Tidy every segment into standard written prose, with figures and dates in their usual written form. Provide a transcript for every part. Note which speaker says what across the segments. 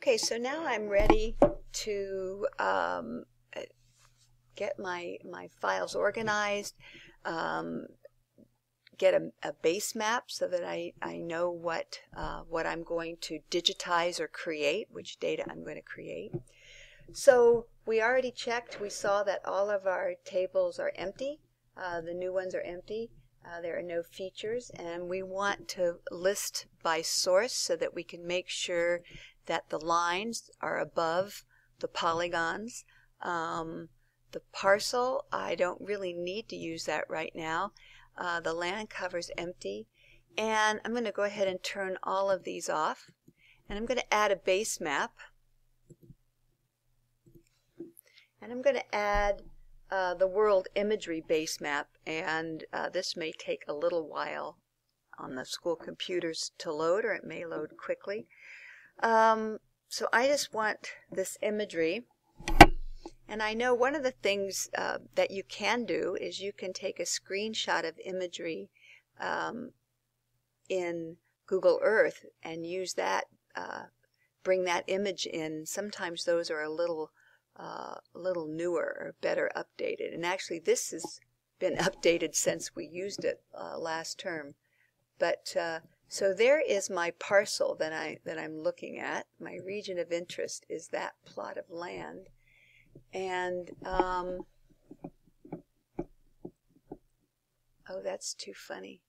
Speaker 1: Okay, so now I'm ready to get my files organized, get a base map so that I know what I'm going to digitize or create, which data I'm going to create. So we already checked. We saw that all of our tables are empty. The new ones are empty. There are no features, and we want to list by source so that we can make sure that the lines are above the polygons. The parcel, I don't really need to use that right now. The land cover's empty, and I'm going to go ahead and turn all of these off, and I'm going to add a base map, and I'm going to add the world imagery base map, and this may take a little while on the school computers to load, or it may load quickly. So I just want this imagery, and I know one of the things that you can do is you can take a screenshot of imagery in Google Earth and use that, bring that image in. Sometimes those are a little newer or better updated, and actually this has been updated since we used it last term. But so there is my parcel that I'm looking at. My region of interest is that plot of land, and oh, that's too funny.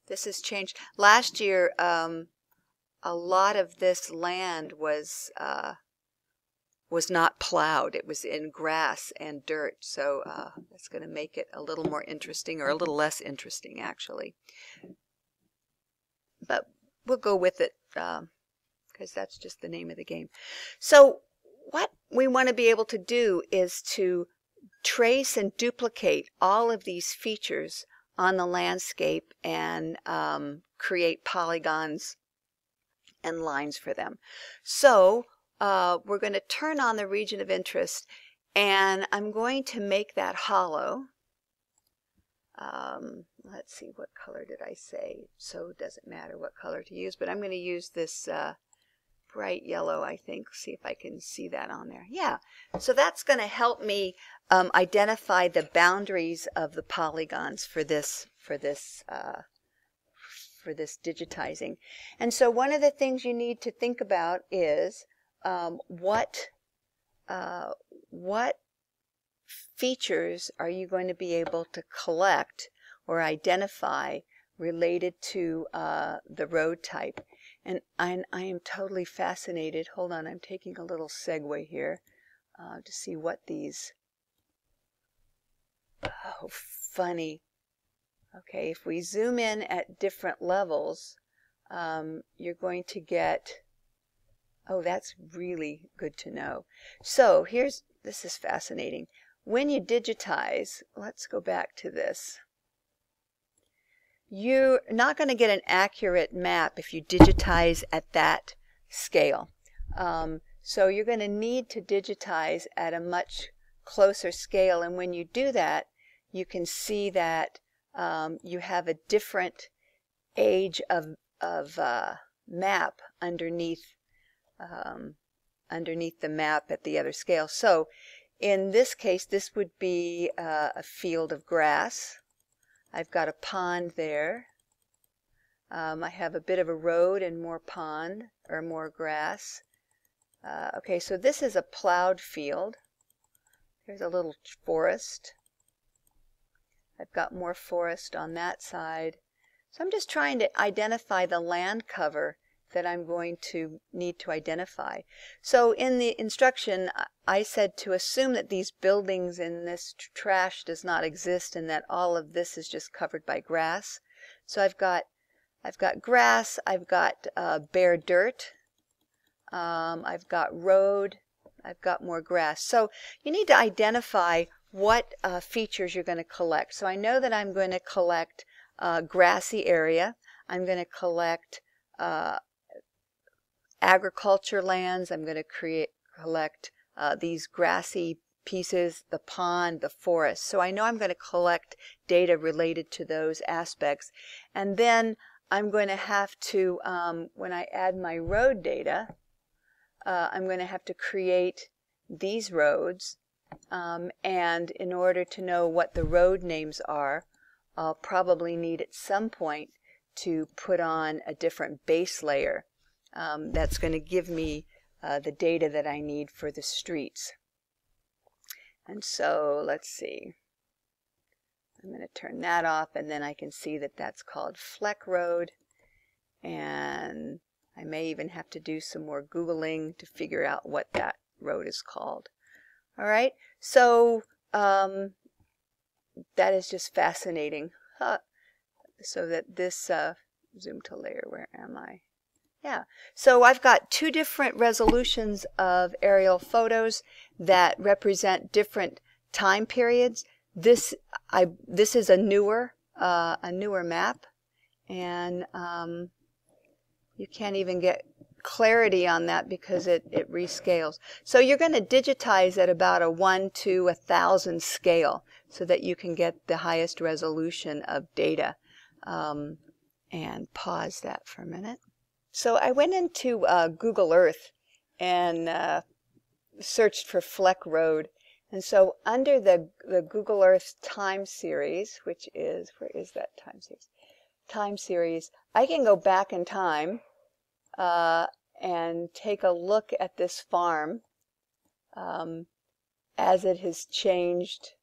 Speaker 1: This has changed. Last year, a lot of this land was not plowed. It was in grass and dirt, so that's going to make it a little more interesting, or a little less interesting, actually. But we'll go with it because that's just the name of the game. So what we want to be able to do is to trace and duplicate all of these features on the landscape and create polygons and lines for them. So we're going to turn on the region of interest, and I'm going to make that hollow. Let's see, what color did I say? So it doesn't matter what color to use, but I'm going to use this bright yellow, I think. See if I can see that on there. Yeah, so that's going to help me identify the boundaries of the polygons for this digitizing. And so one of the things you need to think about is what features are you going to be able to collect or identify related to the road type. And I am totally fascinated. Hold on, I'm taking a little segue here to see what these, oh, funny. Okay, if we zoom in at different levels, you're going to get, oh, that's really good to know. So this is fascinating. When you digitize, let's go back to this. You're not going to get an accurate map if you digitize at that scale. So you're going to need to digitize at a much closer scale, and when you do that, you can see that you have a different age of map underneath the map at the other scale. So in this case, this would be a field of grass. I've got a pond there. I have a bit of a road and more pond, or more grass. Okay, so this is a plowed field. There's a little forest. I've got more forest on that side. So I'm just trying to identify the land cover that I'm going to need to identify. So in the instruction, I said to assume that these buildings and this trash does not exist, and that all of this is just covered by grass. So I've got grass, I've got bare dirt, I've got road, I've got more grass. So you need to identify what features you're going to collect. So I know that I'm going to collect grassy area. I'm going to collect agriculture lands. I'm going to collect these grassy pieces, the pond, the forest. So I know I'm going to collect data related to those aspects. And then I'm going to have to, when I add my road data, I'm going to have to create these roads, and in order to know what the road names are, I'll probably need at some point to put on a different base layer that's going to give me the data that I need for the streets. And so let's see. I'm going to turn that off, and then I can see that that's called Fleck Road. And I may even have to do some more Googling to figure out what that road is called. All right, so that is just fascinating. So that this, zoom to layer, where am I? Yeah, so I've got two different resolutions of aerial photos that represent different time periods. This is a newer map, and you can't even get clarity on that because it rescales. So you're going to digitize at about a 1 to 1,000 scale so that you can get the highest resolution of data. And pause that for a minute. So I went into Google Earth and searched for Fleck Road. And so under the Google Earth time series, which is, where is that time series? Time series, I can go back in time and take a look at this farm as it has changed.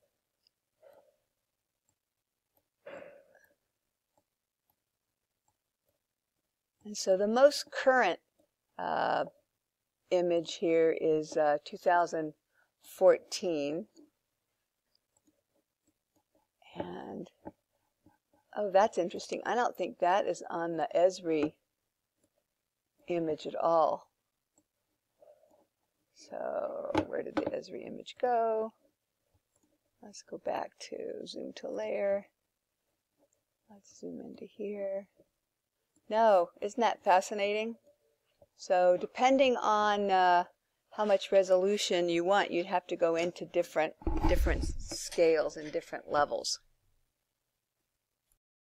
Speaker 1: And so the most current image here is 2014. And, oh, that's interesting. I don't think that is on the Esri image at all. So where did the Esri image go? Let's go back to zoom to layer. Let's zoom into here. No, isn't that fascinating? So depending on how much resolution you want, you'd have to go into different scales and different levels.